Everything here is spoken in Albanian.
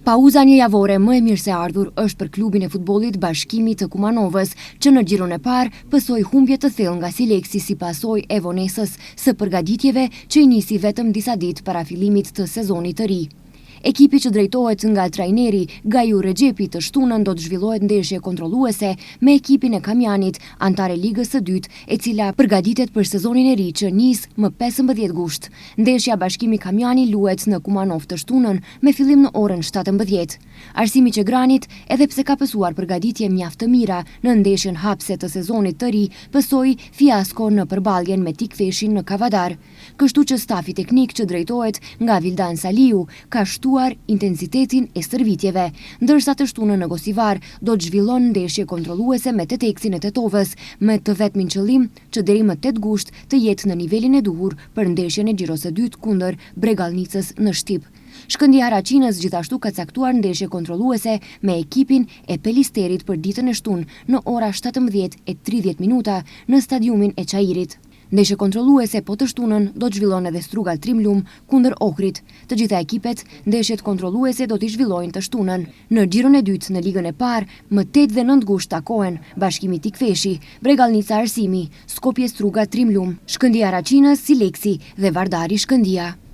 Pauza një javore më e mirë se ardhur është për klubin e futbollit Bashkimi të Kumanovës, që në gjiron e parë pësoi humbje të thellë nga Sileksi si pasojë e vonesës së përgatitjeve që i nisi vetëm disa ditë para fillimit të sezonit të ri. Ekipi që drejtohet nga trajneri Gaju Rexhepi të shtunën do të zhvillohet ndeshje kontrolluese me ekipin e Kamjanit, antar e Ligës së Dytë, e cila përgatitet për sezonin e ri që nis më 15 gusht. Ndeshja Bashkimi Kamjani luhet në Kumanov të shtunën me fillim në orën 17. Arsimi Qegranit, edhe pse ka pësuar përgatitje mjaft të mira në ndeshjen hapse të sezonit të ri, pësoi fiasko në përballjen me Tikfeshin në Kavadar. Kështu që stafi teknik që drejtohet nga Vildan Saliu ka shtuar intensitetin e stërvitjeve, ndërsa të shtunën në Gosivar do të zhvillon ndeshje kontrolluese me Teteksin e Tetovës, me të vetmin qëllim që deri më 8 gusht të jetë në nivelin e duhur për ndeshjen e Xhiros së dytë kundër Bregalnicës në Shtip. Shkëndija Raqinës gjithashtu ka caktuar ndeshje kontrolluese me ekipin e Pelisterit për ditën e shtunë në ora 17:30 në stadiumin e Çajirit. Ndeshje kontrolluese po të shtunën do të zhvillon edhe Strugal Trimlum kundër Ohrit. Të gjitha ekipet ndeshjet kontrolluese do t'i zhvillojnë të shtunën. Në gjiron e dytë në ligën e parë, më 8 dhe 9 gusht takohen Bashkimi Tikfeshi, Bregalnica Arsimi, Skopje Struga Trimlum, Shkëndija Raqinës Sileksi dhe Vardari Shkëndija.